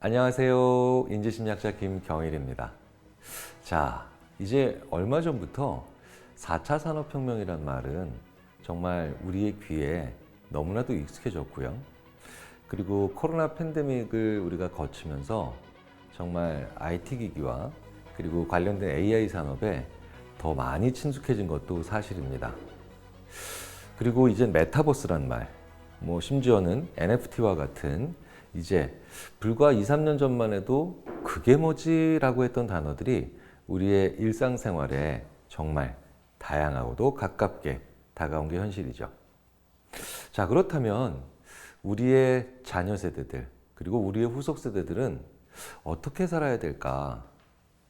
안녕하세요. 인지심리학자 김경일입니다. 자, 이제 얼마 전부터 4차 산업혁명이란 말은 정말 우리의 귀에 너무나도 익숙해졌고요. 그리고 코로나 팬데믹을 우리가 거치면서 정말 IT 기기와 그리고 관련된 AI 산업에 더 많이 친숙해진 것도 사실입니다. 그리고 이제 메타버스란 말, 심지어는 NFT와 같은 이제 불과 2, 3년 전만 해도 그게 뭐지라고 했던 단어들이 우리의 일상생활에 정말 다양하고도 가깝게 다가온 게 현실이죠. 자, 그렇다면 우리의 자녀 세대들, 그리고 우리의 후속 세대들은 어떻게 살아야 될까?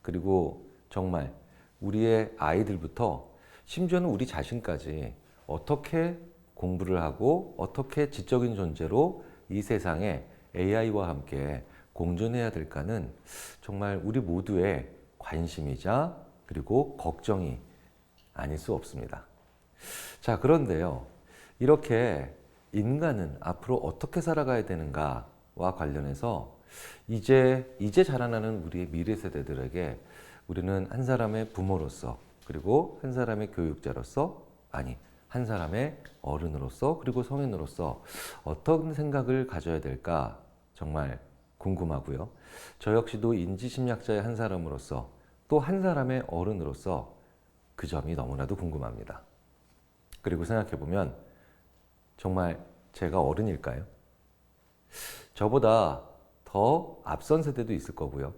그리고 정말 우리의 아이들부터 심지어는 우리 자신까지 어떻게 공부를 하고 어떻게 지적인 존재로 이 세상에 AI와 함께 공존해야 될까는 정말 우리 모두의 관심이자 그리고 걱정이 아닐 수 없습니다. 자, 그런데요. 이렇게 인간은 앞으로 어떻게 살아가야 되는가와 관련해서 이제 자라나는 우리의 미래 세대들에게 우리는 한 사람의 부모로서 그리고 한 사람의 교육자로서 한 사람의 어른으로서 그리고 성인으로서 어떤 생각을 가져야 될까 정말 궁금하고요. 저 역시도 인지심리학자의 한 사람으로서 또 한 사람의 어른으로서 그 점이 너무나도 궁금합니다. 그리고 생각해보면 정말 제가 어른일까요? 저보다 더 앞선 세대도 있을 거고요.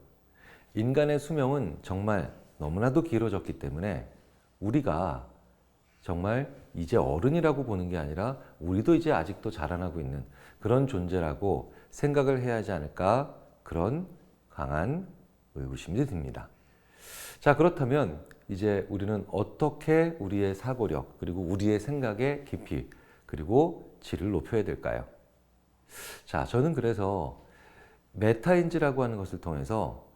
인간의 수명은 정말 너무나도 길어졌기 때문에 우리가 정말 이제 어른이라고 보는 게 아니라 우리도 이제 아직도 자라나고 있는 그런 존재라고 생각을 해야 하지 않을까, 그런 강한 의구심이 듭니다. 자, 그렇다면 이제 우리는 어떻게 우리의 사고력 그리고 우리의 생각의 깊이 그리고 질을 높여야 될까요? 자, 저는 그래서 메타인지라고 하는 것을 통해서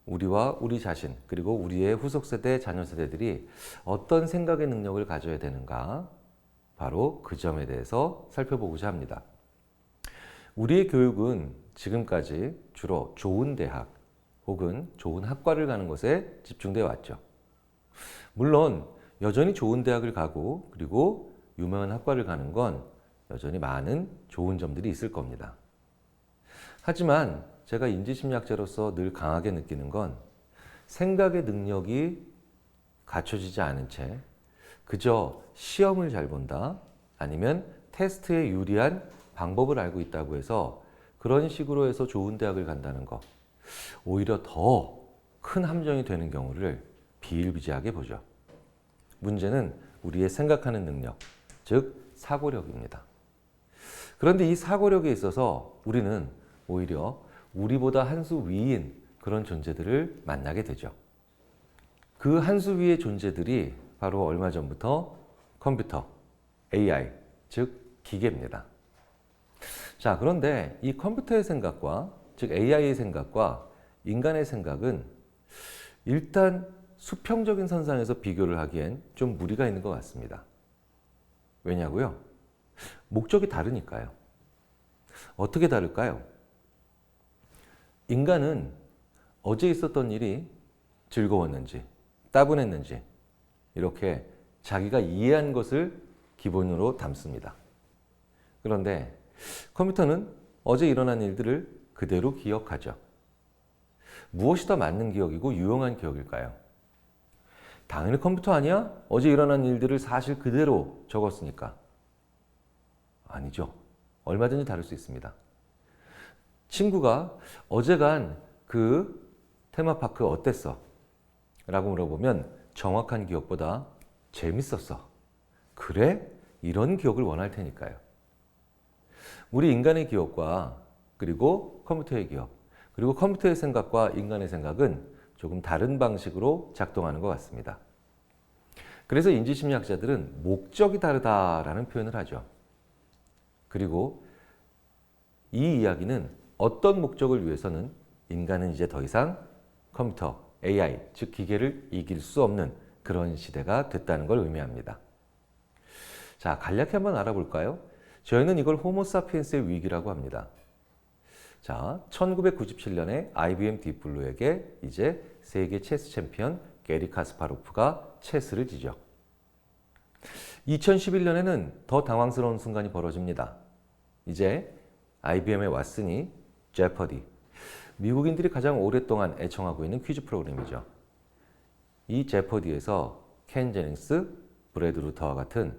우리와 우리 자신 그리고 우리의 후속 세대, 자녀 세대들이 어떤 생각의 능력을 가져야 되는가, 바로 그 점에 대해서 살펴보고자 합니다. 우리의 교육은 지금까지 주로 좋은 대학 혹은 좋은 학과를 가는 것에 집중되어 왔죠. 물론 여전히 좋은 대학을 가고 그리고 유명한 학과를 가는 건 여전히 많은 좋은 점들이 있을 겁니다. 하지만 제가 인지심리학자로서 늘 강하게 느끼는 건 생각의 능력이 갖춰지지 않은 채 그저 시험을 잘 본다, 아니면 테스트에 유리한 방법을 알고 있다고 해서 그런 식으로 해서 좋은 대학을 간다는 것, 오히려 더 큰 함정이 되는 경우를 비일비재하게 보죠. 문제는 우리의 생각하는 능력, 즉 사고력입니다. 그런데 이 사고력에 있어서 우리는 오히려 우리보다 한 수 위인 그런 존재들을 만나게 되죠. 그 한 수 위의 존재들이 바로 얼마 전부터 컴퓨터, AI, 즉 기계입니다. 자, 그런데 이 컴퓨터의 생각과, 즉 AI의 생각과 인간의 생각은 일단 수평적인 선상에서 비교를 하기엔 좀 무리가 있는 것 같습니다. 왜냐고요? 목적이 다르니까요. 어떻게 다를까요? 인간은 어제 있었던 일이 즐거웠는지, 따분했는지 이렇게 자기가 이해한 것을 기본으로 담습니다. 그런데 컴퓨터는 어제 일어난 일들을 그대로 기억하죠. 무엇이 더 맞는 기억이고 유용한 기억일까요? 당연히 컴퓨터 아니야? 어제 일어난 일들을 사실 그대로 적었으니까. 아니죠. 얼마든지 다를 수 있습니다. 친구가 어제 간 그 테마파크 어땠어? 라고 물어보면 정확한 기억보다 재밌었어. 그래? 이런 기억을 원할 테니까요. 우리 인간의 기억과 그리고 컴퓨터의 기억, 그리고 컴퓨터의 생각과 인간의 생각은 조금 다른 방식으로 작동하는 것 같습니다. 그래서 인지심리학자들은 목적이 다르다라는 표현을 하죠. 그리고 이 이야기는 어떤 목적을 위해서는 인간은 이제 더 이상 컴퓨터, AI, 즉 기계를 이길 수 없는 그런 시대가 됐다는 걸 의미합니다. 자, 간략히 한번 알아볼까요? 저희는 이걸 호모사피엔스의 위기라고 합니다. 자, 1997년에 IBM 딥블루에게 이제 세계 체스 챔피언 게리 카스파로프가 체스를 지죠. 2011년에는 더 당황스러운 순간이 벌어집니다. 이제 IBM에 왔으니 제퍼디. 미국인들이 가장 오랫동안 애청하고 있는 퀴즈 프로그램이죠. 이 제퍼디에서 켄 제닝스, 브래드 루터와 같은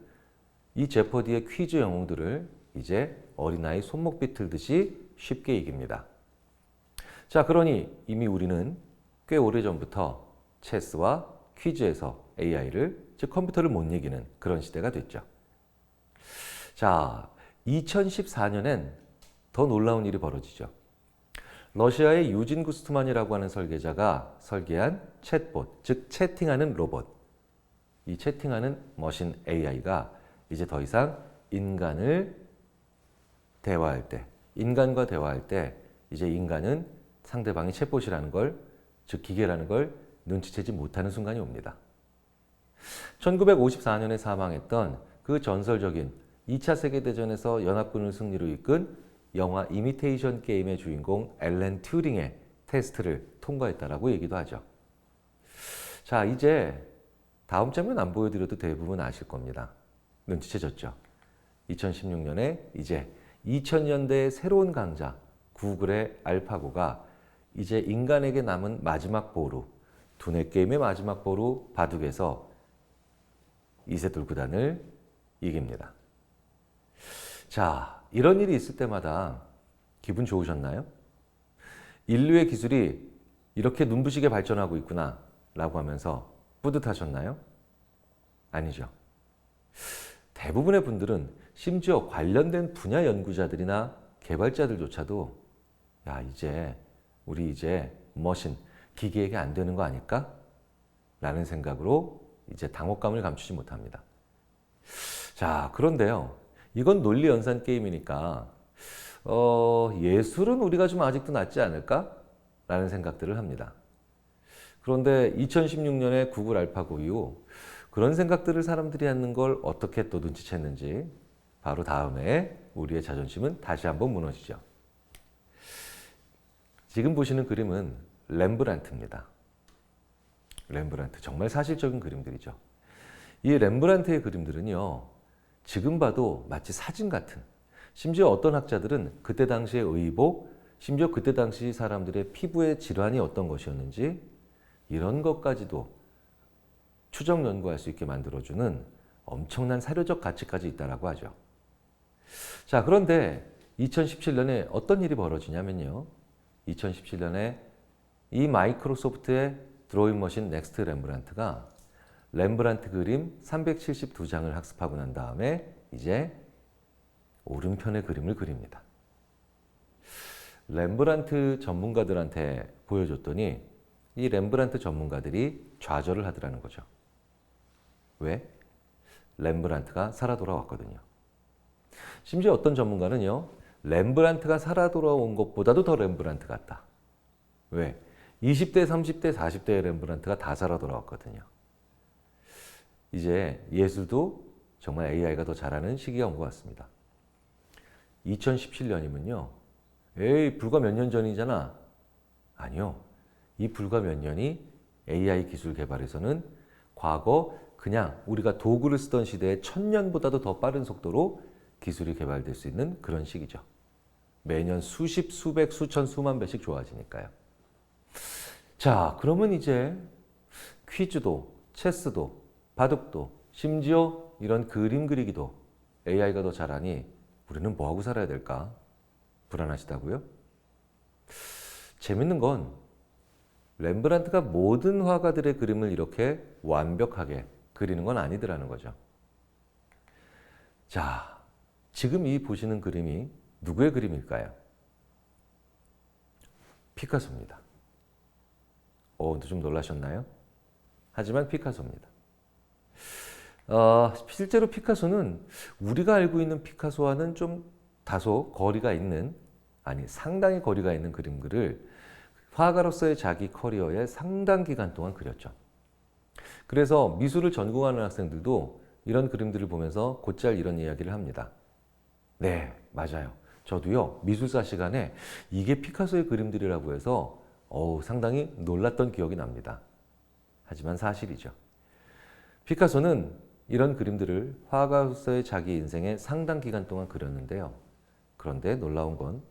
이 제퍼디의 퀴즈 영웅들을 이제 어린아이 손목 비틀듯이 쉽게 이깁니다. 자, 그러니 이미 우리는 꽤 오래전부터 체스와 퀴즈에서 AI를, 즉 컴퓨터를 못 이기는 그런 시대가 됐죠. 자, 2014년엔 더 놀라운 일이 벌어지죠. 러시아의 유진 구스트만이라고 하는 설계자가 설계한 챗봇, 즉 채팅하는 로봇. 이 채팅하는 머신 AI가 이제 더 이상 인간과 대화할 때 이제 인간은 상대방이 챗봇이라는 걸, 즉 기계라는 걸 눈치채지 못하는 순간이 옵니다. 1954년에 사망했던 그 전설적인 2차 세계대전에서 연합군을 승리로 이끈 영화 이미테이션 게임의 주인공 앨런 튜링의 테스트를 통과했다라고 얘기도 하죠. 자, 이제 다음 장면 안 보여드려도 대부분 아실 겁니다. 눈치채졌죠? 2016년에 이제 2000년대의 새로운 강자 구글의 알파고가 이제 인간에게 남은 마지막 보루, 두뇌 게임의 마지막 보루 바둑에서 이세돌 구단을 이깁니다. 자, 이런 일이 있을 때마다 기분 좋으셨나요? 인류의 기술이 이렇게 눈부시게 발전하고 있구나 라고 하면서 뿌듯하셨나요? 아니죠. 대부분의 분들은 심지어 관련된 분야 연구자들이나 개발자들조차도 야, 우리 이제 머신, 기계에게 안 되는 거 아닐까? 라는 생각으로 이제 당혹감을 감추지 못합니다. 자, 그런데요. 이건 논리 연산 게임이니까 예술은 우리가 좀 아직도 낫지 않을까? 라는 생각들을 합니다. 그런데 2016년에 구글 알파고 이후 그런 생각들을 사람들이 하는 걸 어떻게 또 눈치챘는지 바로 다음에 우리의 자존심은 다시 한번 무너지죠. 지금 보시는 그림은 렘브란트입니다. 렘브란트, 정말 사실적인 그림들이죠. 이 렘브란트의 그림들은요, 지금 봐도 마치 사진 같은, 심지어 어떤 학자들은 그때 당시의 의복, 심지어 그때 당시 사람들의 피부의 질환이 어떤 것이었는지 이런 것까지도 추정 연구할 수 있게 만들어주는 엄청난 사료적 가치까지 있다고 하죠. 자, 그런데 2017년에 어떤 일이 벌어지냐면요. 2017년에 이 마이크로소프트의 드로잉 머신 넥스트 렘브란트가 렘브란트 그림 372장을 학습하고 난 다음에 이제 오른편의 그림을 그립니다. 렘브란트 전문가들한테 보여줬더니 이 렘브란트 전문가들이 좌절을 하더라는 거죠. 왜? 렘브란트가 살아 돌아왔거든요. 심지어 어떤 전문가는요, 렘브란트가 살아 돌아온 것보다도 더 렘브란트 같다. 왜? 20대, 30대, 40대의 렘브란트가 다 살아 돌아왔거든요. 이제 예술도 정말 AI가 더 잘하는 시기가 온 것 같습니다. 2017년이면요. 에이, 불과 몇 년 전이잖아. 아니요. 이 불과 몇 년이 AI 기술 개발에서는 과거 그냥 우리가 도구를 쓰던 시대의 1000년보다도 더 빠른 속도로 기술이 개발될 수 있는 그런 시기죠. 매년 수십, 수백, 수천, 수만 배씩 좋아지니까요. 자, 그러면 이제 퀴즈도, 체스도, 바둑도, 심지어 이런 그림 그리기도 AI가 더 잘하니 우리는 뭐하고 살아야 될까? 불안하시다고요? 재밌는 건 렘브란트가 모든 화가들의 그림을 이렇게 완벽하게 그리는 건 아니더라는 거죠. 자, 지금 이 보시는 그림이 누구의 그림일까요? 피카소입니다. 좀 놀라셨나요? 하지만 피카소입니다. 실제로 피카소는 우리가 알고 있는 피카소와는 좀 다소 거리가 있는, 아니 상당히 거리가 있는 그림들을 화가로서의 자기 커리어에 상당 기간 동안 그렸죠. 그래서 미술을 전공하는 학생들도 이런 그림들을 보면서 곧잘 이런 이야기를 합니다. 네, 맞아요. 저도요, 미술사 시간에 이게 피카소의 그림들이라고 해서 상당히 놀랐던 기억이 납니다. 하지만 사실이죠. 피카소는 이런 그림들을 화가로서의 자기 인생의 상당 기간 동안 그렸는데요. 그런데 놀라운 건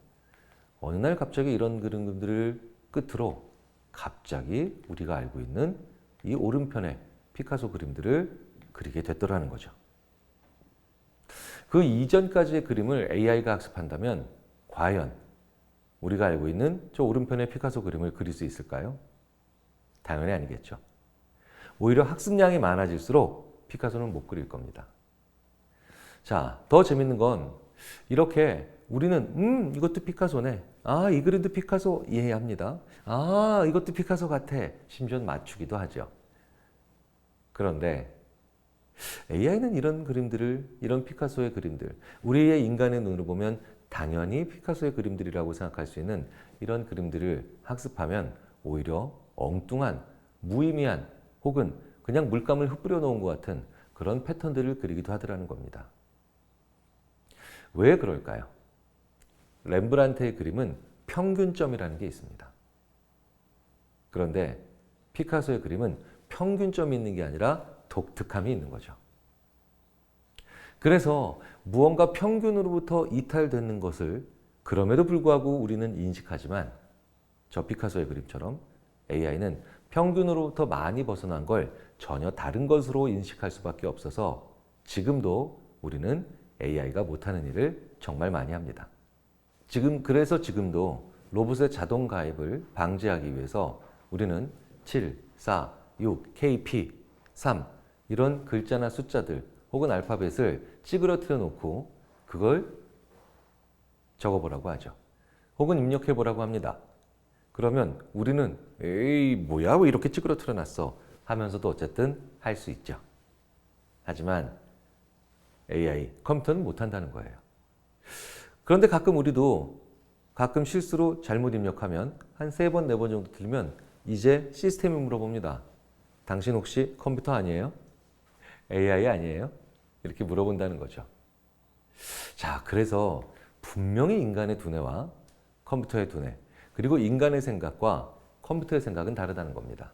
어느 날 갑자기 이런 그림들을 끝으로 갑자기 우리가 알고 있는 이 오른편의 피카소 그림들을 그리게 됐더라는 거죠. 그 이전까지의 그림을 AI가 학습한다면 과연 우리가 알고 있는 저 오른편의 피카소 그림을 그릴 수 있을까요? 당연히 아니겠죠. 오히려 학습량이 많아질수록 피카소는 못 그릴 겁니다. 자, 더 재밌는 건 이렇게 우리는 이것도 피카소네. 아, 이 그림도 피카소 이해합니다. 아, 이것도 피카소 같아. 심지어 맞추기도 하죠. 그런데 AI는 이런 그림들을, 이런 피카소의 그림들, 우리의 인간의 눈으로 보면 당연히 피카소의 그림들이라고 생각할 수 있는 이런 그림들을 학습하면 오히려 엉뚱한, 무의미한 혹은 그냥 물감을 흩뿌려 놓은 것 같은 그런 패턴들을 그리기도 하더라는 겁니다. 왜 그럴까요? 렘브란트의 그림은 평균점이라는 게 있습니다. 그런데 피카소의 그림은 평균점이 있는 게 아니라 독특함이 있는 거죠. 그래서 무언가 평균으로부터 이탈되는 것을 그럼에도 불구하고 우리는 인식하지만 저 피카소의 그림처럼 AI는 평균으로부터 많이 벗어난 걸 전혀 다른 것으로 인식할 수밖에 없어서 지금도 우리는 AI가 못하는 일을 정말 많이 합니다. 그래서 지금도 로봇의 자동 가입을 방지하기 위해서 우리는 7, 4, 6, KP, 3 이런 글자나 숫자들 혹은 알파벳을 찌그러뜨려 놓고 그걸 적어보라고 하죠. 혹은 입력해보라고 합니다. 그러면 우리는 에이 뭐야 왜 이렇게 찌그러뜨려 놨어 하면서도 어쨌든 할 수 있죠. 하지만 AI, 컴퓨터는 못한다는 거예요. 그런데 가끔 우리도 가끔 실수로 잘못 입력하면 한 3번, 4번 정도 틀리면 이제 시스템이 물어봅니다. 당신 혹시 컴퓨터 아니에요? AI 아니에요? 이렇게 물어본다는 거죠. 자, 그래서 분명히 인간의 두뇌와 컴퓨터의 두뇌, 그리고 인간의 생각과 컴퓨터의 생각은 다르다는 겁니다.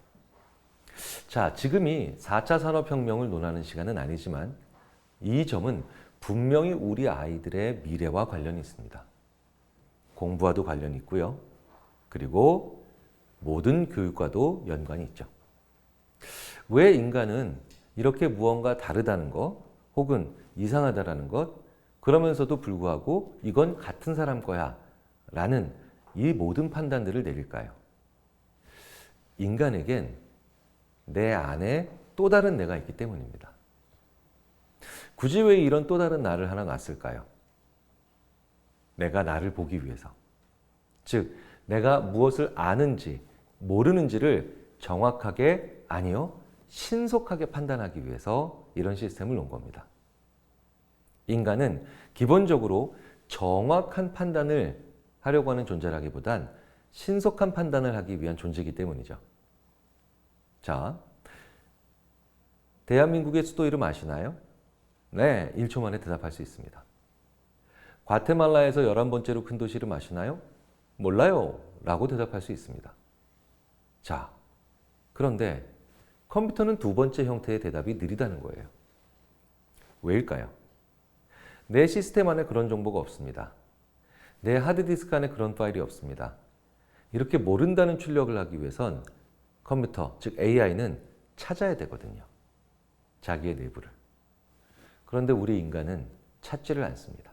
자, 지금이 4차 산업혁명을 논하는 시간은 아니지만 이 점은 분명히 우리 아이들의 미래와 관련이 있습니다. 공부와도 관련이 있고요. 그리고 모든 교육과도 연관이 있죠. 왜 인간은 이렇게 무언가 다르다는 것 혹은 이상하다라는 것 그러면서도 불구하고 이건 같은 사람 거야 라는 이 모든 판단들을 내릴까요? 인간에겐 내 안에 또 다른 내가 있기 때문입니다. 굳이 왜 이런 또 다른 나를 하나 놨을까요? 내가 나를 보기 위해서. 즉, 내가 무엇을 아는지, 모르는지를 정확하게, 아니요, 신속하게 판단하기 위해서 이런 시스템을 놓은 겁니다. 인간은 기본적으로 정확한 판단을 하려고 하는 존재라기보단 신속한 판단을 하기 위한 존재이기 때문이죠. 자, 대한민국의 수도 이름 아시나요? 네, 1초 만에 대답할 수 있습니다. 과테말라에서 11번째로 큰 도시 이름 아시나요? 몰라요 라고 대답할 수 있습니다. 자, 그런데 컴퓨터는 두 번째 형태의 대답이 느리다는 거예요. 왜일까요? 내 시스템 안에 그런 정보가 없습니다. 내 하드디스크 안에 그런 파일이 없습니다. 이렇게 모른다는 출력을 하기 위해선 컴퓨터, 즉 AI는 찾아야 되거든요. 자기의 내부를. 그런데 우리 인간은 찾지를 않습니다.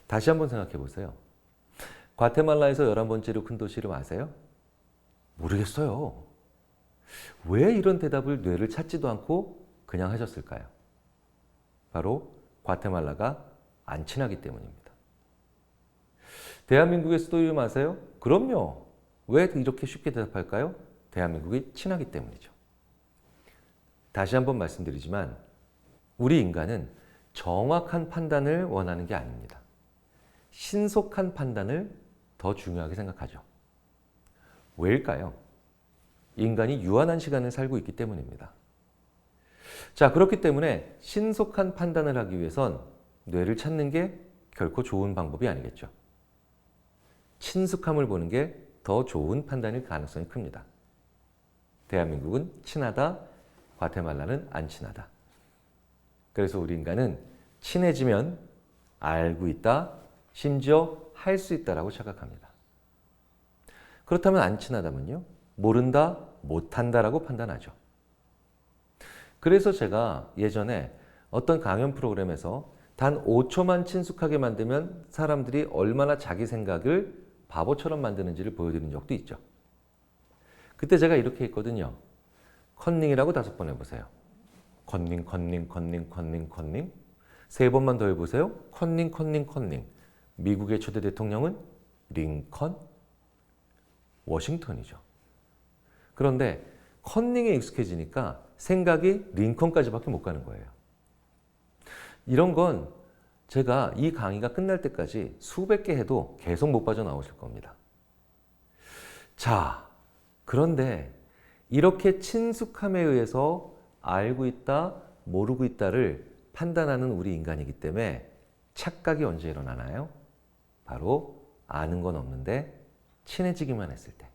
다시 한번 생각해 보세요. 과테말라에서 11번째로 큰 도시 이름 아세요? 모르겠어요. 왜 이런 대답을 뇌를 찾지도 않고 그냥 하셨을까요? 바로 과테말라가 안 친하기 때문입니다. 대한민국의 수도 이름 아세요? 그럼요. 왜 이렇게 쉽게 대답할까요? 대한민국이 친하기 때문이죠. 다시 한번 말씀드리지만 우리 인간은 정확한 판단을 원하는 게 아닙니다. 신속한 판단을 더 중요하게 생각하죠. 왜일까요? 인간이 유한한 시간을 살고 있기 때문입니다. 자, 그렇기 때문에 신속한 판단을 하기 위해선 뇌를 찾는 게 결코 좋은 방법이 아니겠죠. 친숙함을 보는 게 더 좋은 판단일 가능성이 큽니다. 대한민국은 친하다, 과테말라는 안 친하다. 그래서 우리 인간은 친해지면 알고 있다, 심지어 할 수 있다라고 착각합니다. 그렇다면 안 친하다면요? 모른다, 못한다라고 판단하죠. 그래서 제가 예전에 어떤 강연 프로그램에서 단 5초만 친숙하게 만들면 사람들이 얼마나 자기 생각을 바보처럼 만드는지를 보여드린 적도 있죠. 그때 제가 이렇게 했거든요. 컨닝이라고 5번 해보세요. 컨닝, 컨닝, 컨닝, 컨닝, 컨닝. 3번만 더 해보세요. 컨닝, 컨닝, 컨닝. 미국의 초대 대통령은 링컨, 워싱턴이죠. 그런데 컨닝에 익숙해지니까 생각이 링컨까지밖에 못 가는 거예요. 이런 건 제가 이 강의가 끝날 때까지 수백 개 해도 계속 못 빠져나오실 겁니다. 자, 그런데 이렇게 친숙함에 의해서 알고 있다, 모르고 있다를 판단하는 우리 인간이기 때문에 착각이 언제 일어나나요? 바로 아는 건 없는데 친해지기만 했을 때.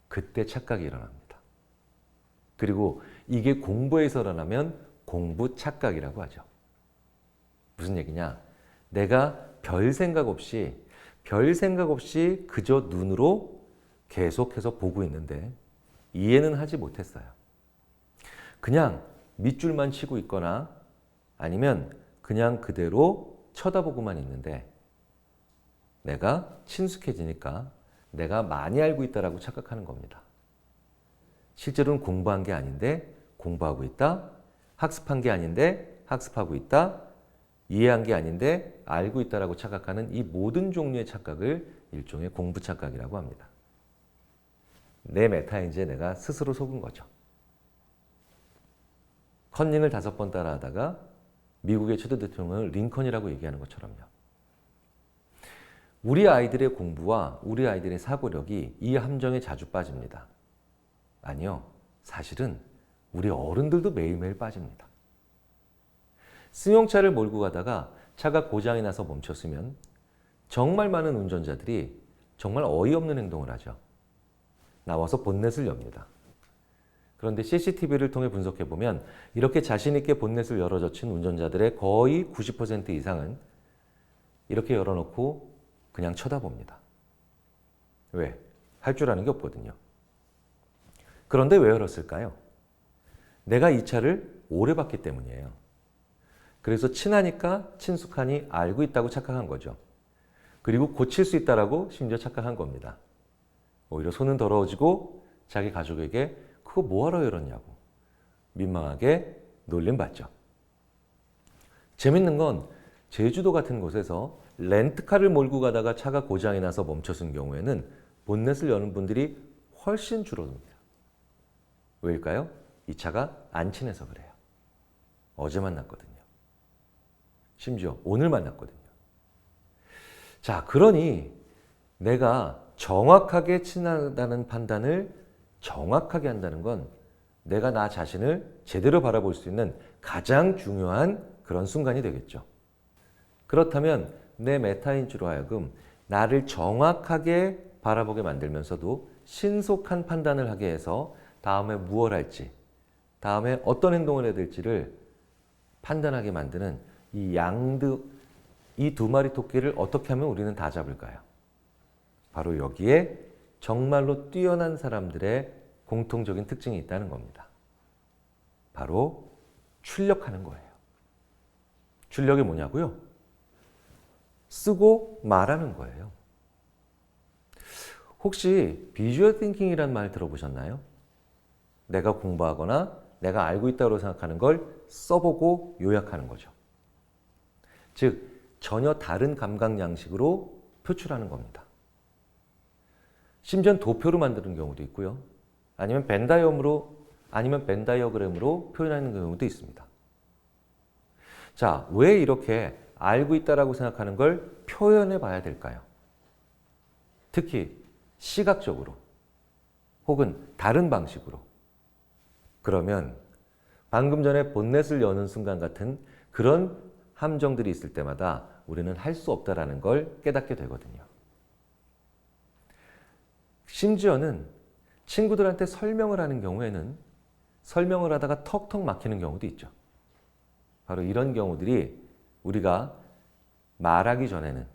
그때 착각이 일어납니다. 그리고 이게 공부에서 일어나면 공부 착각이라고 하죠. 무슨 얘기냐? 내가 별 생각 없이 그저 눈으로 계속해서 보고 있는데 이해는 하지 못했어요. 그냥 밑줄만 치고 있거나 아니면 그냥 그대로 쳐다보고만 있는데 내가 친숙해지니까 내가 많이 알고 있다라고 착각하는 겁니다. 실제로는 공부한 게 아닌데 공부하고 있다. 학습한 게 아닌데 학습하고 있다. 이해한 게 아닌데 알고 있다라고 착각하는 이 모든 종류의 착각을 일종의 공부 착각이라고 합니다. 내 메타인지에 내가 스스로 속은 거죠. 컨닝을 5번 따라하다가 미국의 초대 대통령을 링컨이라고 얘기하는 것처럼요. 우리 아이들의 공부와 우리 아이들의 사고력이 이 함정에 자주 빠집니다. 아니요. 사실은 우리 어른들도 매일매일 빠집니다. 승용차를 몰고 가다가 차가 고장이 나서 멈췄으면 정말 많은 운전자들이 정말 어이없는 행동을 하죠. 나와서 본넷을 엽니다. 그런데 CCTV를 통해 분석해보면 이렇게 자신 있게 본넷을 열어젖힌 운전자들의 거의 90% 이상은 이렇게 열어놓고 그냥 쳐다봅니다. 왜? 할 줄 아는 게 없거든요. 그런데 왜 열었을까요? 내가 이 차를 오래 봤기 때문이에요. 그래서 친하니까 친숙하니 알고 있다고 착각한 거죠. 그리고 고칠 수 있다라고 심지어 착각한 겁니다. 오히려 손은 더러워지고 자기 가족에게 그거 뭐하러 열었냐고 민망하게 놀림받죠. 재밌는 건 제주도 같은 곳에서 렌트카를 몰고 가다가 차가 고장이 나서 멈춰선 경우에는 본넷을 여는 분들이 훨씬 줄어듭니다. 왜일까요? 이 차가 안 친해서 그래요. 어제 만났거든요. 심지어 오늘 만났거든요. 자, 그러니 내가 정확하게 친하다는 판단을 정확하게 한다는 건 내가 나 자신을 제대로 바라볼 수 있는 가장 중요한 그런 순간이 되겠죠. 그렇다면 내 메타인지로 하여금 나를 정확하게 바라보게 만들면서도 신속한 판단을 하게 해서 다음에 무엇을 할지, 다음에 어떤 행동을 해야 될지를 판단하게 만드는 이 2마리 토끼를 어떻게 하면 우리는 다 잡을까요? 바로 여기에 정말로 뛰어난 사람들의 공통적인 특징이 있다는 겁니다. 바로 출력하는 거예요. 출력이 뭐냐고요? 쓰고 말하는 거예요. 혹시 비주얼 띵킹이라는 말 들어보셨나요? 내가 공부하거나 내가 알고 있다고 생각하는 걸 써보고 요약하는 거죠. 즉, 전혀 다른 감각 양식으로 표출하는 겁니다. 심지어 도표로 만드는 경우도 있고요. 아니면 벤다이어그램으로 표현하는 경우도 있습니다. 자, 왜 이렇게 알고 있다라고 생각하는 걸 표현해 봐야 될까요? 특히 시각적으로 혹은 다른 방식으로. 그러면 방금 전에 본넷을 여는 순간 같은 그런 함정들이 있을 때마다 우리는 할 수 없다라는 걸 깨닫게 되거든요. 심지어는 친구들한테 설명을 하는 경우에는 설명을 하다가 턱턱 막히는 경우도 있죠. 바로 이런 경우들이 우리가 말하기 전에는,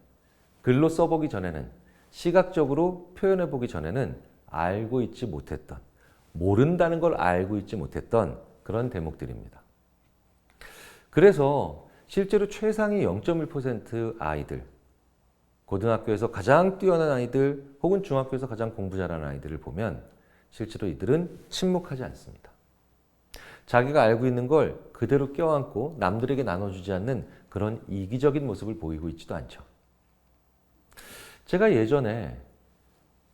글로 써보기 전에는, 시각적으로 표현해보기 전에는 알고 있지 못했던, 모른다는 걸 알고 있지 못했던 그런 대목들입니다. 그래서 실제로 최상위 0.1% 아이들, 고등학교에서 가장 뛰어난 아이들 혹은 중학교에서 가장 공부 잘하는 아이들을 보면 실제로 이들은 침묵하지 않습니다. 자기가 알고 있는 걸 그대로 껴안고 남들에게 나눠주지 않는 그런 이기적인 모습을 보이고 있지도 않죠. 제가 예전에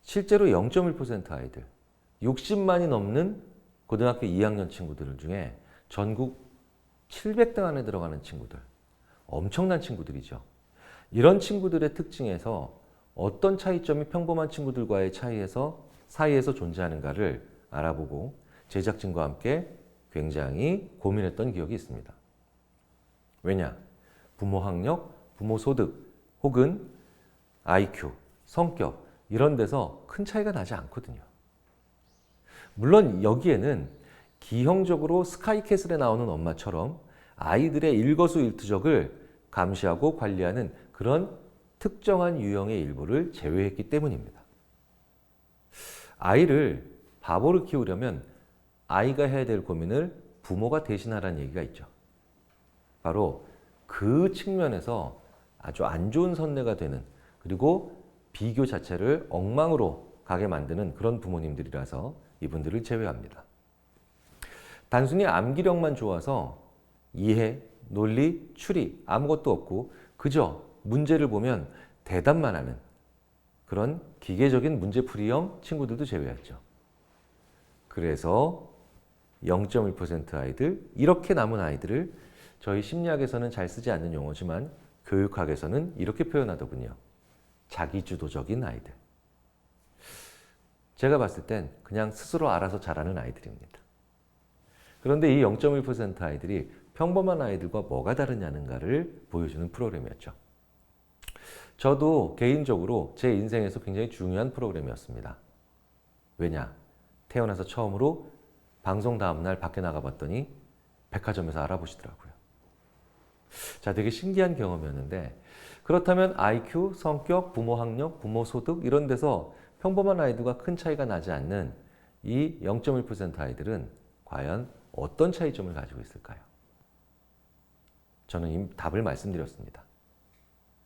실제로 0.1% 아이들, 60만이 넘는 고등학교 2학년 친구들 중에 전국 700등 안에 들어가는 친구들, 엄청난 친구들이죠. 이런 친구들의 특징에서 어떤 차이점이 평범한 친구들과의 사이에서 존재하는가를 알아보고 제작진과 함께 굉장히 고민했던 기억이 있습니다. 왜냐? 부모 학력, 부모 소득, 혹은 IQ, 성격 이런 데서 큰 차이가 나지 않거든요. 물론 여기에는 기형적으로 스카이캐슬에 나오는 엄마처럼 아이들의 일거수일투족을 감시하고 관리하는 그런 특정한 유형의 일부를 제외했기 때문입니다. 아이를 바보로 키우려면 아이가 해야 될 고민을 부모가 대신하라는 얘기가 있죠. 바로 그 측면에서 아주 안 좋은 선례가 되는, 그리고 비교 자체를 엉망으로 가게 만드는 그런 부모님들이라서 이분들을 제외합니다. 단순히 암기력만 좋아서 이해, 논리, 추리 아무것도 없고 그저 문제를 보면 대답만 하는 그런 기계적인 문제풀이형 친구들도 제외했죠. 그래서 0.1% 아이들, 이렇게 남은 아이들을 저희 심리학에서는 잘 쓰지 않는 용어지만 교육학에서는 이렇게 표현하더군요. 자기주도적인 아이들. 제가 봤을 땐 그냥 스스로 알아서 자라는 아이들입니다. 그런데 이 0.1% 아이들이 평범한 아이들과 뭐가 다르냐는가를 보여주는 프로그램이었죠. 저도 개인적으로 제 인생에서 굉장히 중요한 프로그램이었습니다. 왜냐? 태어나서 처음으로 방송 다음날 밖에 나가봤더니 백화점에서 알아보시더라고요. 자, 되게 신기한 경험이었는데, 그렇다면 IQ, 성격, 부모 학력, 부모 소득 이런 데서 평범한 아이들과 큰 차이가 나지 않는 이 0.1% 아이들은 과연 어떤 차이점을 가지고 있을까요? 저는 이미 답을 말씀드렸습니다.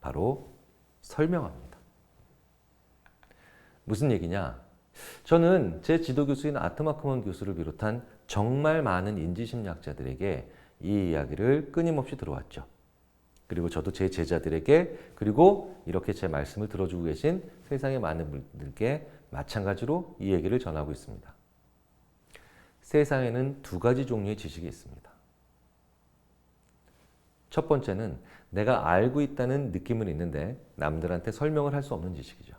바로 설명합니다. 무슨 얘기냐? 저는 제 지도교수인 아트마크먼 교수를 비롯한 정말 많은 인지심리학자들에게 이 이야기를 끊임없이 들어왔죠. 그리고 저도 제 제자들에게, 그리고 이렇게 제 말씀을 들어주고 계신 세상의 많은 분들께 마찬가지로 이 얘기를 전하고 있습니다. 세상에는 두 가지 종류의 지식이 있습니다. 첫 번째는 내가 알고 있다는 느낌은 있는데 남들한테 설명을 할 수 없는 지식이죠.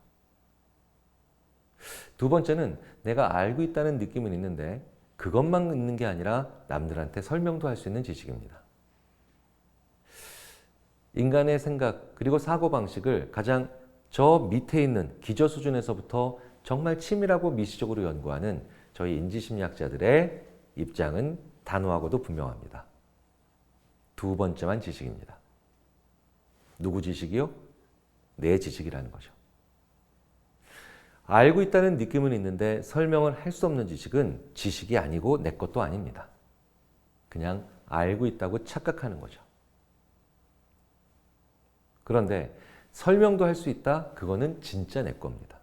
두 번째는 내가 알고 있다는 느낌은 있는데 그것만 있는 게 아니라 남들한테 설명도 할 수 있는 지식입니다. 인간의 생각 그리고 사고방식을 가장 저 밑에 있는 기저 수준에서부터 정말 치밀하고 미시적으로 연구하는 저희 인지심리학자들의 입장은 단호하고도 분명합니다. 두 번째만 지식입니다. 누구 지식이요? 내 지식이라는 거죠. 알고 있다는 느낌은 있는데 설명을 할 수 없는 지식은 지식이 아니고 내 것도 아닙니다. 그냥 알고 있다고 착각하는 거죠. 그런데 설명도 할 수 있다? 그거는 진짜 내 겁니다.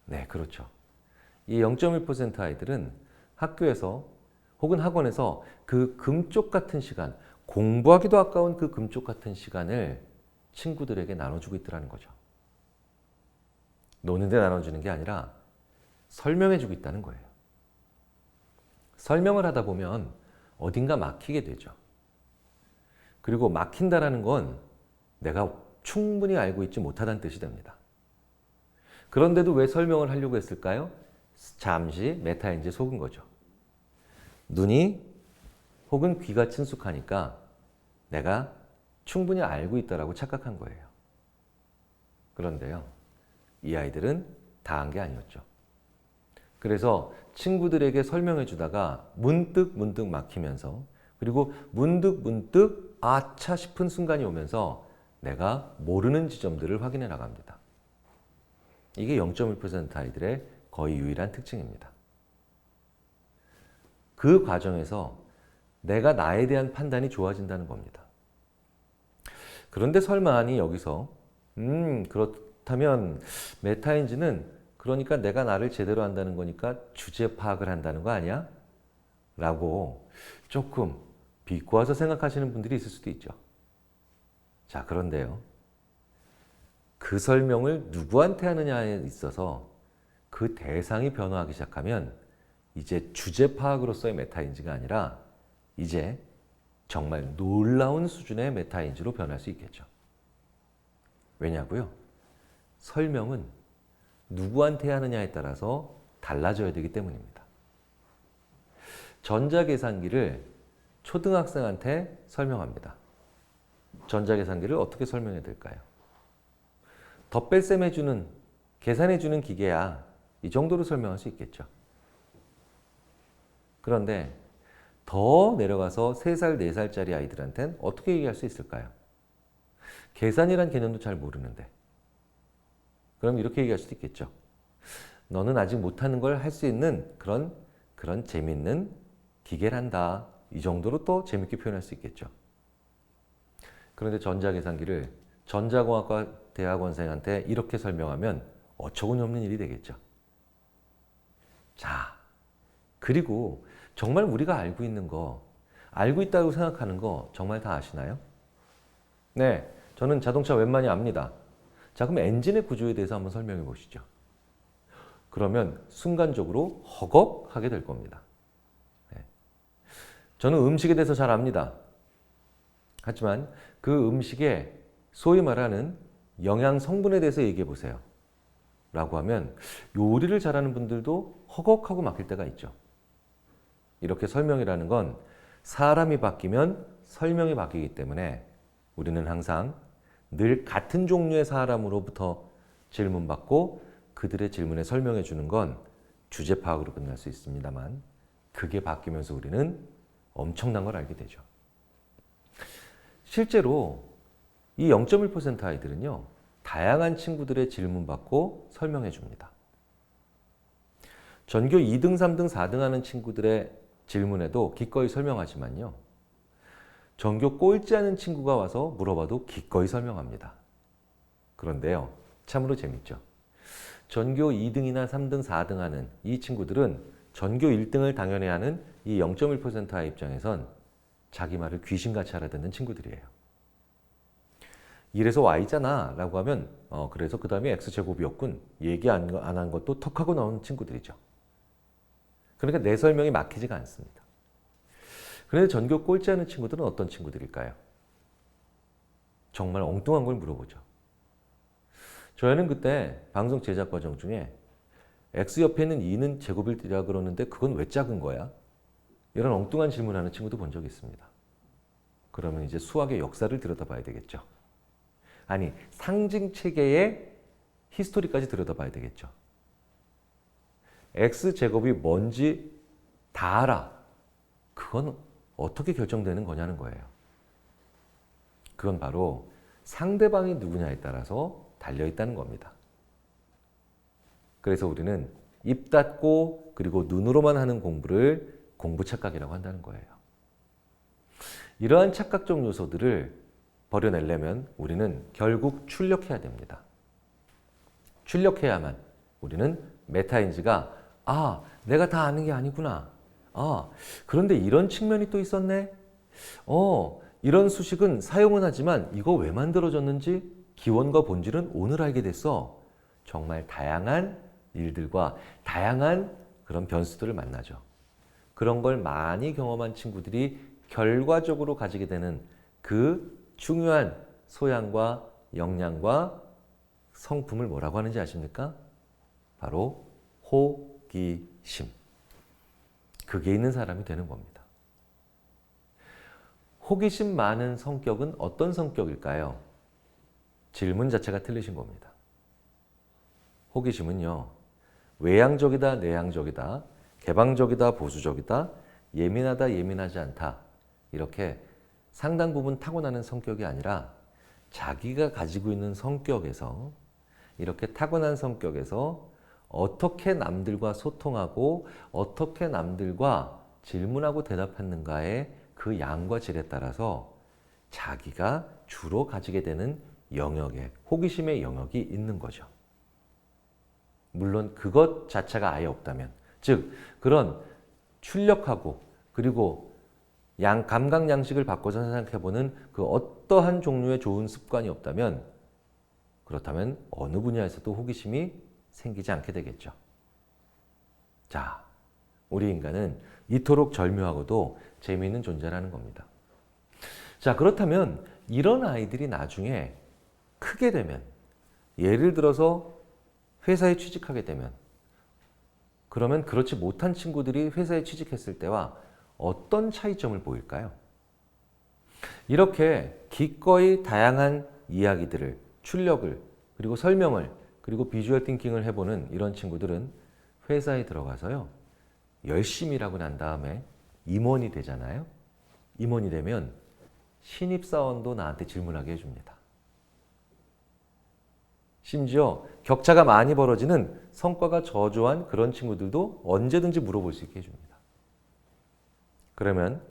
네, 그렇죠. 이 0.1% 아이들은 학교에서 혹은 학원에서 그 금쪽 같은 시간, 공부하기도 아까운 그 금쪽 같은 시간을 친구들에게 나눠주고 있더라는 거죠. 노는데 나눠주는 게 아니라 설명해주고 있다는 거예요. 설명을 하다 보면 어딘가 막히게 되죠. 그리고 막힌다라는 건 내가 충분히 알고 있지 못하다는 뜻이 됩니다. 그런데도 왜 설명을 하려고 했을까요? 잠시 메타인지에 속은 거죠. 눈이 혹은 귀가 친숙하니까 내가 충분히 알고 있다라고 착각한 거예요. 그런데요, 이 아이들은 다 한 게 아니었죠. 그래서 친구들에게 설명해 주다가 문득 막히면서, 그리고 문득 아차 싶은 순간이 오면서 내가 모르는 지점들을 확인해 나갑니다. 이게 0.1% 아이들의 거의 유일한 특징입니다. 그 과정에서 내가 나에 대한 판단이 좋아진다는 겁니다. 그런데 설마니 여기서 그렇다면 메타인지는 그러니까 내가 나를 제대로 한다는 거니까 주제 파악을 한다는 거 아니야? 라고 조금 비꼬아서 생각하시는 분들이 있을 수도 있죠. 자, 그런데요. 그 설명을 누구한테 하느냐에 있어서 그 대상이 변화하기 시작하면 이제 주제 파악으로서의 메타인지가 아니라 이제 정말 놀라운 수준의 메타인지로 변할 수 있겠죠. 왜냐고요? 설명은 누구한테 하느냐에 따라서 달라져야 되기 때문입니다. 전자계산기를 초등학생한테 설명합니다. 전자계산기를 어떻게 설명해야 될까요? 덧뺄셈 해주는, 계산해주는 기계야. 이 정도로 설명할 수 있겠죠. 그런데 더 내려가서 3살, 4살짜리 아이들한테는 어떻게 얘기할 수 있을까요? 계산이란 개념도 잘 모르는데. 그럼 이렇게 얘기할 수도 있겠죠. 너는 아직 못하는 걸 할 수 있는 그런 재밌는 기계란다. 이 정도로 또 재밌게 표현할 수 있겠죠. 그런데 전자계산기를 전자공학과 대학원생한테 이렇게 설명하면 어처구니 없는 일이 되겠죠. 자, 그리고 정말 우리가 알고 있는 거, 알고 있다고 생각하는 거 정말 다 아시나요? 네, 저는 자동차 웬만히 압니다. 자, 그럼 엔진의 구조에 대해서 한번 설명해 보시죠. 그러면 순간적으로 허걱하게 될 겁니다. 네. 저는 음식에 대해서 잘 압니다. 하지만 그 음식의 소위 말하는 영양 성분에 대해서 얘기해 보세요. 라고 하면 요리를 잘하는 분들도 허걱하고 막힐 때가 있죠. 이렇게 설명이라는 건 사람이 바뀌면 설명이 바뀌기 때문에 우리는 항상 늘 같은 종류의 사람으로부터 질문받고 그들의 질문에 설명해 주는 건 주제 파악으로 끝날 수 있습니다만 그게 바뀌면서 우리는 엄청난 걸 알게 되죠. 실제로 이 0.1% 아이들은요, 다양한 친구들의 질문 받고 설명해 줍니다. 전교 2등, 3등, 4등 하는 친구들의 질문에도 기꺼이 설명하지만요, 전교 꼴찌 하는 친구가 와서 물어봐도 기꺼이 설명합니다. 그런데요, 참으로 재밌죠. 전교 2등이나 3등, 4등 하는 이 친구들은 전교 1등을 당연히 하는 이 0.1%의 입장에선 자기 말을 귀신같이 알아듣는 친구들이에요. 이래서 Y잖아 라고 하면 그래서 그 다음에 X제곱이었군. 얘기 안 한 것도 턱하고 나오는 친구들이죠. 그러니까 내 설명이 막히지가 않습니다. 그런데 전교 꼴찌 하는 친구들은 어떤 친구들일까요? 정말 엉뚱한 걸 물어보죠. 저희는 그때 방송 제작 과정 중에 X 옆에 있는 2는 제곱이라 그러는데 그건 왜 작은 거야? 이런 엉뚱한 질문하는 친구도 본 적이 있습니다. 그러면 이제 수학의 역사를 들여다봐야 되겠죠. 아니, 상징체계의 히스토리까지 들여다봐야 되겠죠. X제곱이 뭔지 다 알아. 그건 어떻게 결정되는 거냐는 거예요. 그건 바로 상대방이 누구냐에 따라서 달려있다는 겁니다. 그래서 우리는 입 닫고 그리고 눈으로만 하는 공부를 공부 착각이라고 한다는 거예요. 이러한 착각적 요소들을 버려내려면 우리는 결국 출력해야 됩니다. 출력해야만 우리는 메타인지가 내가 다 아는 게 아니구나. 그런데 이런 측면이 또 있었네. 이런 수식은 사용은 하지만 이거 왜 만들어졌는지 기원과 본질은 오늘 알게 됐어. 정말 다양한 일들과 다양한 그런 변수들을 만나죠. 그런 걸 많이 경험한 친구들이 결과적으로 가지게 되는 그 중요한 소양과 역량과 성품을 뭐라고 하는지 아십니까? 바로 호기심. 그게 있는 사람이 되는 겁니다. 호기심 많은 성격은 어떤 성격일까요? 질문 자체가 틀리신 겁니다. 호기심은요, 외향적이다, 내향적이다, 개방적이다, 보수적이다, 예민하다, 예민하지 않다. 이렇게 상당 부분 타고나는 성격이 아니라 자기가 가지고 있는 성격에서 이렇게 타고난 성격에서 어떻게 남들과 소통하고 어떻게 남들과 질문하고 대답하는가의 그 양과 질에 따라서 자기가 주로 가지게 되는 영역에 호기심의 영역이 있는 거죠. 물론 그것 자체가 아예 없다면, 즉 그런 출력하고 그리고 감각 양식을 바꿔서 생각해보는 그 어떠한 종류의 좋은 습관이 없다면, 그렇다면 어느 분야에서도 호기심이 생기지 않게 되겠죠. 자, 우리 인간은 이토록 절묘하고도 재미있는 존재라는 겁니다. 자, 그렇다면 이런 아이들이 나중에 크게 되면, 예를 들어서 회사에 취직하게 되면, 그러면 그렇지 못한 친구들이 회사에 취직했을 때와 어떤 차이점을 보일까요? 이렇게 기꺼이 다양한 이야기들을, 출력을, 그리고 설명을, 그리고 비주얼 띵킹을 해보는 이런 친구들은 회사에 들어가서요, 열심히 일하고 난 다음에 임원이 되잖아요. 임원이 되면 신입사원도 나한테 질문하게 해줍니다. 심지어 격차가 많이 벌어지는 성과가 저조한 그런 친구들도 언제든지 물어볼 수 있게 해줍니다. 그러면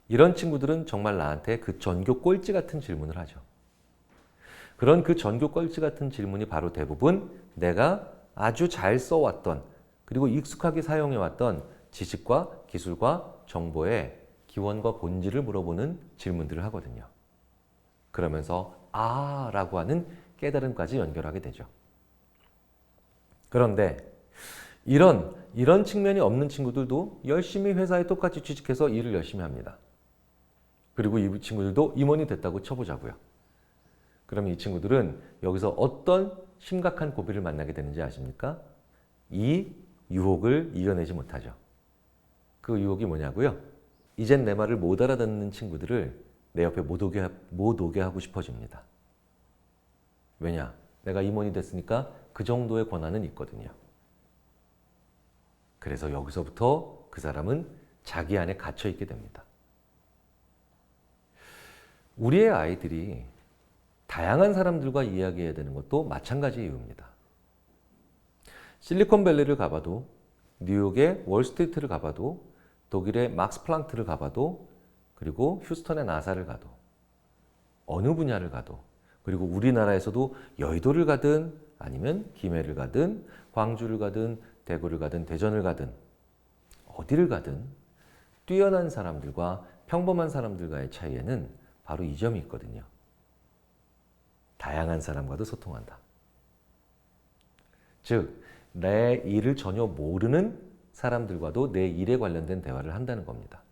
이런 친구들은 정말 나한테 그 전교 꼴찌 같은 질문을 하죠. 그런 그 전교 꼴찌 같은 질문이 바로 대부분 내가 아주 잘 써왔던, 그리고 익숙하게 사용해왔던 지식과 기술과 정보의 기원과 본질을 물어보는 질문들을 하거든요. 그러면서 아 라고 하는 깨달음까지 연결하게 되죠. 그런데 이런 측면이 없는 친구들도 열심히 회사에 똑같이 취직해서 일을 열심히 합니다. 그리고 이 친구들도 임원이 됐다고 쳐보자고요. 그러면 이 친구들은 여기서 어떤 심각한 고비를 만나게 되는지 아십니까? 이 유혹을 이겨내지 못하죠. 그 유혹이 뭐냐고요? 이젠 내 말을 못 알아듣는 친구들을 내 옆에 못 오게 하고 싶어집니다. 왜냐? 내가 임원이 됐으니까 그 정도의 권한은 있거든요. 그래서 여기서부터 그 사람은 자기 안에 갇혀 있게 됩니다. 우리의 아이들이 다양한 사람들과 이야기해야 되는 것도 마찬가지 이유입니다. 실리콘밸리를 가봐도, 뉴욕의 월스트리트를 가봐도, 독일의 막스 플랑크를 가봐도, 그리고 휴스턴의 나사를 가도, 어느 분야를 가도, 그리고 우리나라에서도 여의도를 가든 아니면 김해를 가든 광주를 가든 대구를 가든 대전을 가든 어디를 가든 뛰어난 사람들과 평범한 사람들과의 차이에는 바로 이 점이 있거든요. 다양한 사람과도 소통한다. 즉, 내 일을 전혀 모르는 사람들과도 내 일에 관련된 대화를 한다는 겁니다.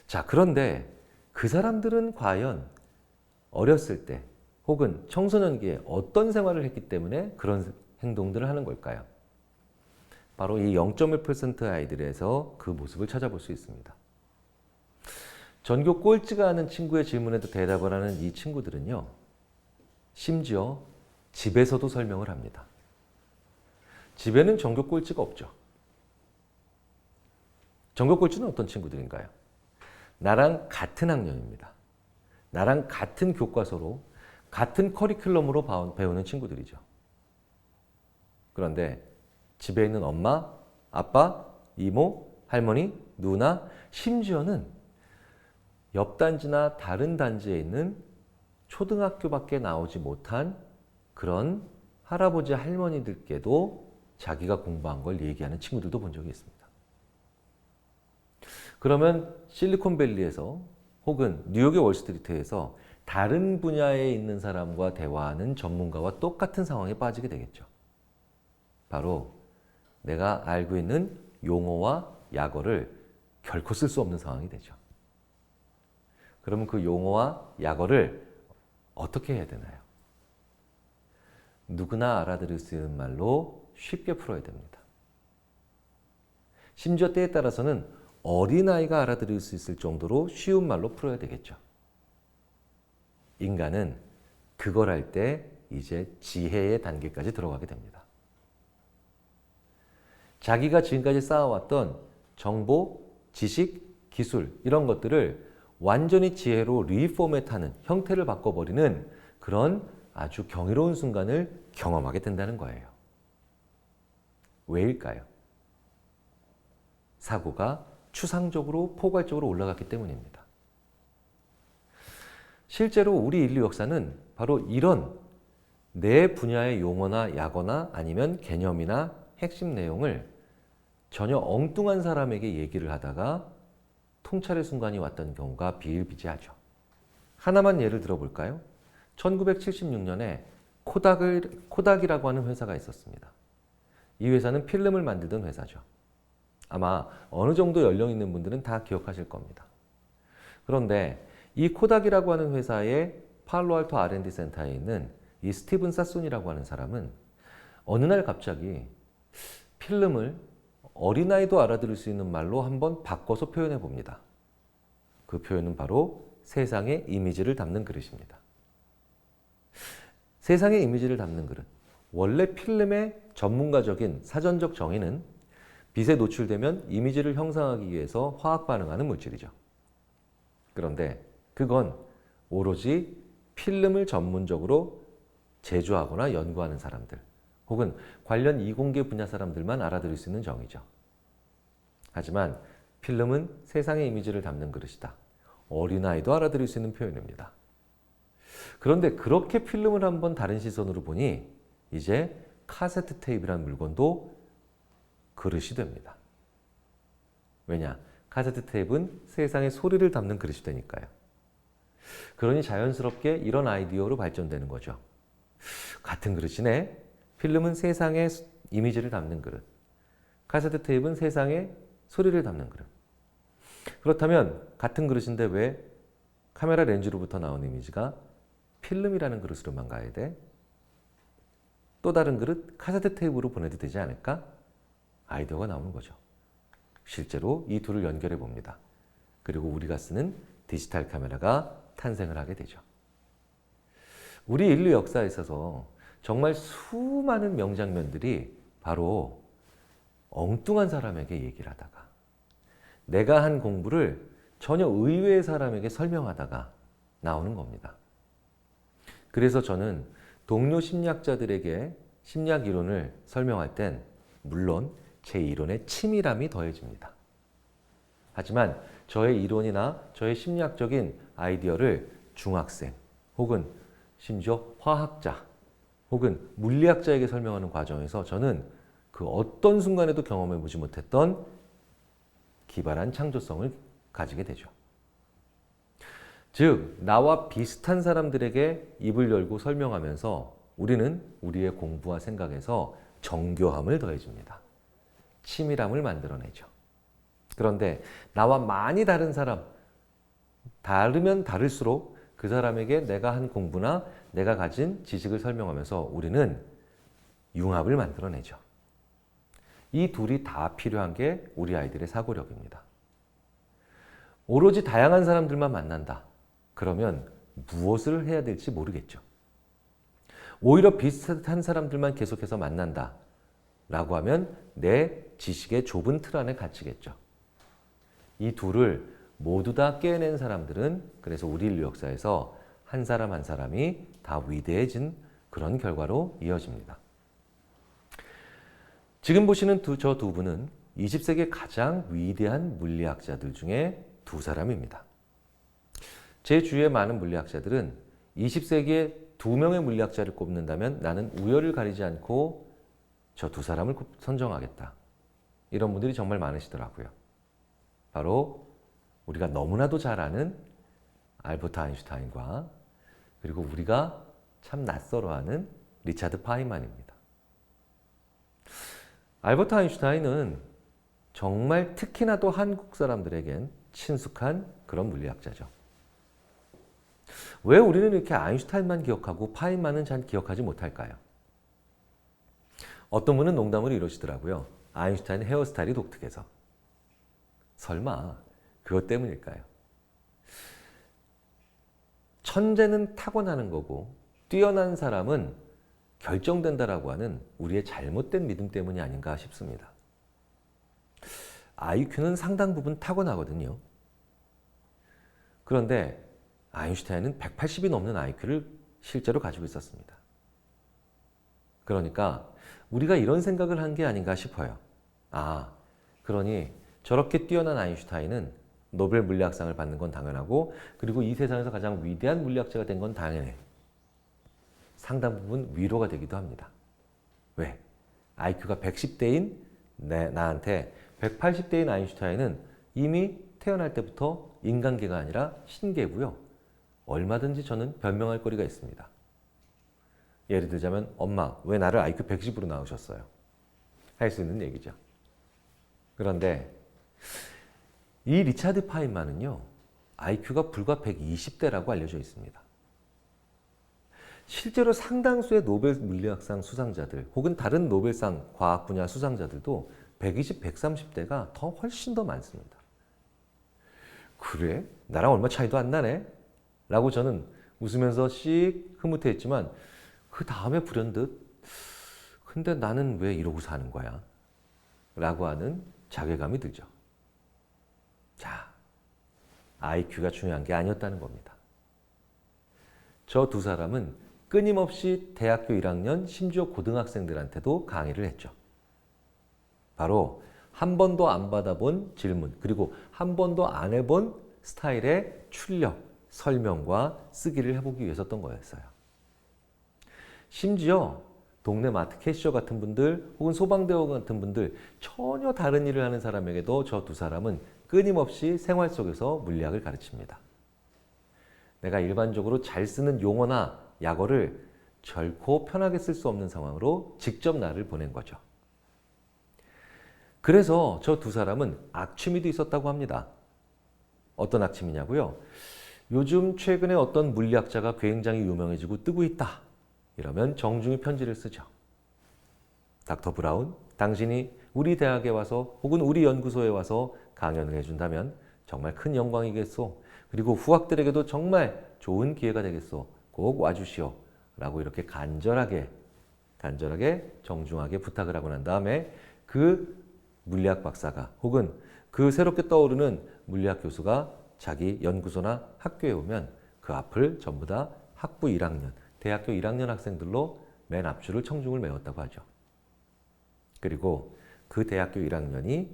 자, 그런데 그 사람들은 과연 어렸을 때 혹은 청소년기에 어떤 생활을 했기 때문에 그런 행동들을 하는 걸까요? 바로 이 0.1% 아이들에서 그 모습을 찾아볼 수 있습니다. 전교 꼴찌가 하는 친구의 질문에도 대답을 하는 이 친구들은요, 심지어 집에서도 설명을 합니다. 집에는 전교 꼴찌가 없죠. 전교 꼴찌는 어떤 친구들인가요? 나랑 같은 학년입니다. 나랑 같은 교과서로 같은 커리큘럼으로 배우는 친구들이죠. 그런데 집에 있는 엄마, 아빠, 이모, 할머니, 누나, 심지어는 옆 단지나 다른 단지에 있는 초등학교밖에 나오지 못한 그런 할아버지, 할머니들께도 자기가 공부한 걸 얘기하는 친구들도 본 적이 있습니다. 그러면 실리콘밸리에서 혹은 뉴욕의 월스트리트에서 다른 분야에 있는 사람과 대화하는 전문가와 똑같은 상황에 빠지게 되겠죠. 바로 내가 알고 있는 용어와 약어를 결코 쓸 수 없는 상황이 되죠. 그러면 그 용어와 약어를 어떻게 해야 되나요? 누구나 알아들을 수 있는 말로 쉽게 풀어야 됩니다. 심지어 때에 따라서는 어린아이가 알아들을 수 있을 정도로 쉬운 말로 풀어야 되겠죠. 인간은 그걸 할 때 이제 지혜의 단계까지 들어가게 됩니다. 자기가 지금까지 쌓아왔던 정보, 지식, 기술 이런 것들을 완전히 지혜로 리포맷하는, 형태를 바꿔버리는 그런 아주 경이로운 순간을 경험하게 된다는 거예요. 왜일까요? 사고가 추상적으로 포괄적으로 올라갔기 때문입니다. 실제로 우리 인류 역사는 바로 이런 내 분야의 용어나 약어나 아니면 개념이나 핵심 내용을 전혀 엉뚱한 사람에게 얘기를 하다가 통찰의 순간이 왔던 경우가 비일비재하죠. 하나만 예를 들어볼까요? 1976년에 코닥이라고 하는 회사가 있었습니다. 이 회사는 필름을 만들던 회사죠. 아마 어느 정도 연령 있는 분들은 다 기억하실 겁니다. 그런데 이 코닥이라고 하는 회사의 팔로알토 R&D 센터에 있는 이 스티븐 사손이라고 하는 사람은 어느 날 갑자기 필름을 어린아이도 알아들을 수 있는 말로 한번 바꿔서 표현해 봅니다. 그 표현은 바로 세상의 이미지를 담는 그릇입니다. 세상의 이미지를 담는 그릇. 원래 필름의 전문가적인 사전적 정의는 빛에 노출되면 이미지를 형상하기 위해서 화학 반응하는 물질이죠. 그런데 그건 오로지 필름을 전문적으로 제조하거나 연구하는 사람들 혹은 관련 이공계 분야 사람들만 알아들을 수 있는 정의죠. 하지만 필름은 세상의 이미지를 담는 그릇이다. 어린아이도 알아들을 수 있는 표현입니다. 그런데 그렇게 필름을 한번 다른 시선으로 보니 이제 카세트 테이프라는 물건도 그릇이 됩니다. 왜냐? 카세트 테이프는 세상의 소리를 담는 그릇이 되니까요. 그러니 자연스럽게 이런 아이디어로 발전되는 거죠. 같은 그릇이네. 필름은 세상의 이미지를 담는 그릇. 카세트 테이프는 세상의 소리를 담는 그릇. 그렇다면 같은 그릇인데 왜 카메라 렌즈로부터 나온 이미지가 필름이라는 그릇으로만 가야 돼? 또 다른 그릇 카세트 테이프로 보내도 되지 않을까? 아이디어가 나오는 거죠. 실제로 이 둘을 연결해 봅니다. 그리고 우리가 쓰는 디지털 카메라가 탄생을 하게 되죠. 우리 인류 역사에 있어서 정말 수많은 명장면들이 바로 엉뚱한 사람에게 얘기를 하다가 내가 한 공부를 전혀 의외의 사람에게 설명하다가 나오는 겁니다. 그래서 저는 동료 심리학자들에게 심리학 이론을 설명할 땐 물론 제 이론에 치밀함이 더해집니다. 하지만 저의 이론이나 저의 심리학적인 아이디어를 중학생 혹은 심지어 화학자 혹은 물리학자에게 설명하는 과정에서 저는 그 어떤 순간에도 경험해보지 못했던 기발한 창조성을 가지게 되죠. 즉, 나와 비슷한 사람들에게 입을 열고 설명하면서 우리는 우리의 공부와 생각에서 정교함을 더해줍니다. 치밀함을 만들어내죠. 그런데 나와 많이 다른 사람, 다르면 다를수록 그 사람에게 내가 한 공부나 내가 가진 지식을 설명하면서 우리는 융합을 만들어내죠. 이 둘이 다 필요한 게 우리 아이들의 사고력입니다. 오로지 다양한 사람들만 만난다. 그러면 무엇을 해야 될지 모르겠죠. 오히려 비슷한 사람들만 계속해서 만난다. 라고 하면 내 지식의 좁은 틀 안에 갇히겠죠. 이 둘을 모두 다 깨낸 사람들은 그래서 우리 인류 역사에서 한 사람 한 사람이 다 위대해진 그런 결과로 이어집니다. 지금 보시는 저 두 분은 20세기 가장 위대한 물리학자들 중에 두 사람입니다. 제 주위의 많은 물리학자들은 20세기에 두 명의 물리학자를 꼽는다면 나는 우열을 가리지 않고 저 두 사람을 선정하겠다. 이런 분들이 정말 많으시더라고요. 바로 우리가 너무나도 잘 아는 알버트 아인슈타인과 그리고 우리가 참 낯설어하는 리차드 파인만입니다. 알버트 아인슈타인은 정말 특히나 또 한국 사람들에겐 친숙한 그런 물리학자죠. 왜 우리는 이렇게 아인슈타인만 기억하고 파인만은 잘 기억하지 못할까요? 어떤 분은 농담으로 이러시더라고요. 아인슈타인 헤어스타일이 독특해서. 설마 그것 때문일까요? 천재는 타고나는 거고 뛰어난 사람은 결정된다라고 하는 우리의 잘못된 믿음 때문이 아닌가 싶습니다. IQ는 상당 부분 타고나거든요. 그런데 아인슈타인은 180이 넘는 IQ를 실제로 가지고 있었습니다. 그러니까 우리가 이런 생각을 한 게 아닌가 싶어요. 그러니 저렇게 뛰어난 아인슈타인은 노벨 물리학상을 받는 건 당연하고, 그리고 이 세상에서 가장 위대한 물리학자가 된 건 당연해. 상당 부분 위로가 되기도 합니다. 왜? IQ가 110대인 나한테 180대인 아인슈타인은 이미 태어날 때부터 인간계가 아니라 신계고요. 얼마든지 저는 변명할 거리가 있습니다. 예를 들자면, 엄마, 왜 나를 IQ 110으로 낳으셨어요? 할 수 있는 얘기죠. 그런데 이 리차드 파인만은요, IQ가 불과 120대라고 알려져 있습니다. 실제로 상당수의 노벨 물리학상 수상자들 혹은 다른 노벨상 과학 분야 수상자들도 120, 130대가 훨씬 더 많습니다. 그래? 나랑 얼마 차이도 안 나네? 라고 저는 웃으면서 씩 흐뭇해했지만, 그 다음에 불현듯 근데 나는 왜 이러고 사는 거야? 라고 하는 자괴감이 들죠. 자, IQ가 중요한 게 아니었다는 겁니다. 저 두 사람은 끊임없이 대학교 1학년, 심지어 고등학생들한테도 강의를 했죠. 바로 한 번도 안 받아본 질문, 그리고 한 번도 안 해본 스타일의 출력, 설명과 쓰기를 해보기 위해서였던 거였어요. 심지어 동네 마트 캐셔 같은 분들 혹은 소방대원 같은 분들, 전혀 다른 일을 하는 사람에게도 저 두 사람은 끊임없이 생활 속에서 물리학을 가르칩니다. 내가 일반적으로 잘 쓰는 용어나 약어를 결코 편하게 쓸 수 없는 상황으로 직접 나를 보낸 거죠. 그래서 저 두 사람은 악취미도 있었다고 합니다. 어떤 악취미냐고요? 요즘 최근에 어떤 물리학자가 굉장히 유명해지고 뜨고 있다. 이러면 정중히 편지를 쓰죠. 닥터 브라운, 당신이 우리 대학에 와서 혹은 우리 연구소에 와서 강연을 해준다면 정말 큰 영광이겠소. 그리고 후학들에게도 정말 좋은 기회가 되겠소. 꼭 와주시오. 라고 이렇게 간절하게 정중하게 부탁을 하고 난 다음에 그 물리학 박사가 혹은 그 새롭게 떠오르는 물리학 교수가 자기 연구소나 학교에 오면 그 앞을 전부 다 학부 1학년, 대학교 1학년 학생들로 맨 앞줄을 청중을 메웠다고 하죠. 그리고 그 대학교 1학년이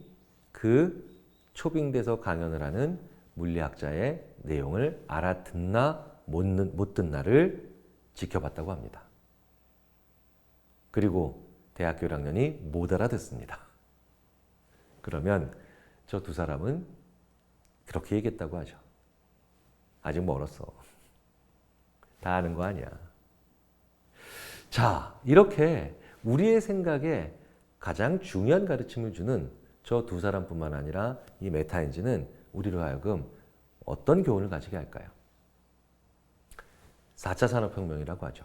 그 초빙돼서 강연을 하는 물리학자의 내용을 알아듣나 못 듣나를 지켜봤다고 합니다. 그리고 대학교 1학년이 못 알아듣습니다. 그러면 저 두 사람은 그렇게 얘기했다고 하죠. 아직 멀었어. 다 아는 거 아니야. 자, 이렇게 우리의 생각에 가장 중요한 가르침을 주는 저 두 사람뿐만 아니라 이 메타인지는 우리로 하여금 어떤 교훈을 가지게 할까요? 4차 산업혁명이라고 하죠.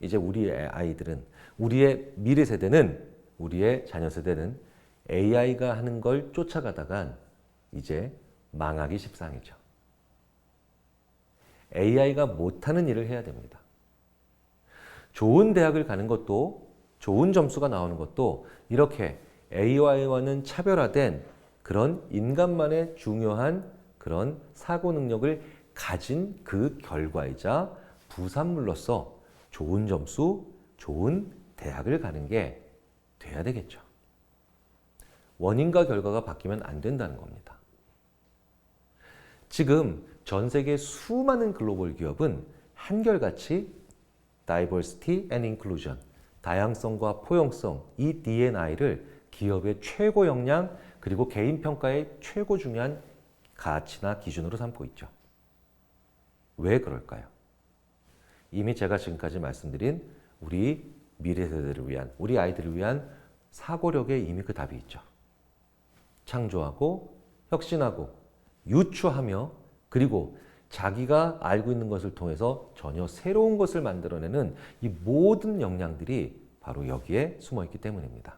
이제 우리의 아이들은, 우리의 미래 세대는, 우리의 자녀 세대는 AI가 하는 걸 쫓아가다간 이제 망하기 십상이죠. AI가 못하는 일을 해야 됩니다. 좋은 대학을 가는 것도, 좋은 점수가 나오는 것도 이렇게 AI와는 차별화된 그런 인간만의 중요한 그런 사고 능력을 가진 그 결과이자 부산물로서 좋은 점수, 좋은 대학을 가는 게 돼야 되겠죠. 원인과 결과가 바뀌면 안 된다는 겁니다. 지금 전 세계 수많은 글로벌 기업은 한결같이 Diversity and Inclusion, 다양성과 포용성, 이 D&I를 기업의 최고 역량 그리고 개인 평가의 최고 중요한 가치나 기준으로 삼고 있죠. 왜 그럴까요? 이미 제가 지금까지 말씀드린 우리 미래 세대를 위한, 우리 아이들을 위한 사고력에 이미 그 답이 있죠. 창조하고 혁신하고 유추하며 그리고 자기가 알고 있는 것을 통해서 전혀 새로운 것을 만들어내는 이 모든 역량들이 바로 여기에 숨어 있기 때문입니다.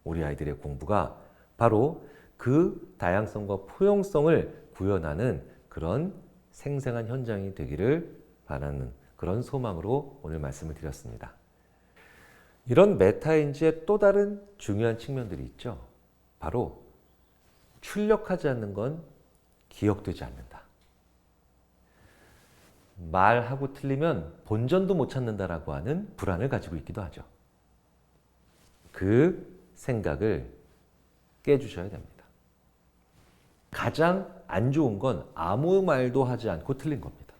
우리 아이들의 공부가 바로 그 다양성과 포용성을 구현하는 그런 생생한 현장이 되기를 바라는 그런 소망으로 오늘 말씀을 드렸습니다. 이런 메타인지의 또 다른 중요한 측면들이 있죠. 바로 출력하지 않는 건 기억되지 않는다. 말하고 틀리면 본전도 못 찾는다라고 하는 불안을 가지고 있기도 하죠. 그 생각을 깨주셔야 됩니다. 가장 안 좋은 건 아무 말도 하지 않고 틀린 겁니다.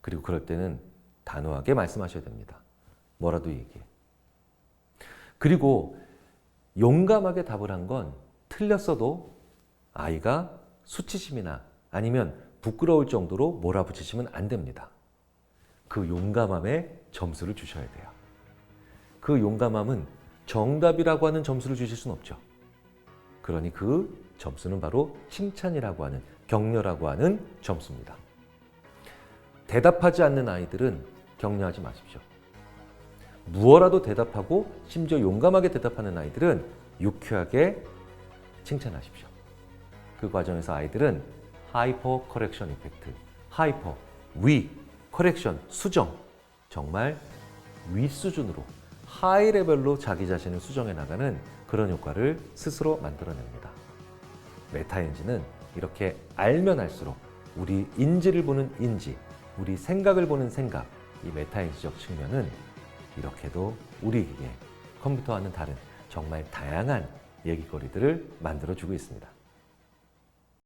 그리고 그럴 때는 단호하게 말씀하셔야 됩니다. 뭐라도 얘기해. 그리고 용감하게 답을 한 건 틀렸어도 아이가 수치심이나 아니면 부끄러울 정도로 몰아붙이시면 안 됩니다. 그 용감함에 점수를 주셔야 돼요. 그 용감함은 정답이라고 하는 점수를 주실 수는 없죠. 그러니 그 점수는 바로 칭찬이라고 하는, 격려라고 하는 점수입니다. 대답하지 않는 아이들은 격려하지 마십시오. 무어라도 대답하고 심지어 용감하게 대답하는 아이들은 유쾌하게 칭찬하십시오. 그 과정에서 아이들은 하이퍼 커렉션 이펙트, 하이퍼, 위, 커렉션, 수정, 정말 위 수준으로 하이 레벨로 자기 자신을 수정해 나가는 그런 효과를 스스로 만들어냅니다. 메타인지는 이렇게 알면 알수록 우리 인지를 보는 인지, 우리 생각을 보는 생각, 이 메타인지적 측면은 이렇게도 우리에게 컴퓨터와는 다른 정말 다양한 얘기거리들을 만들어주고 있습니다.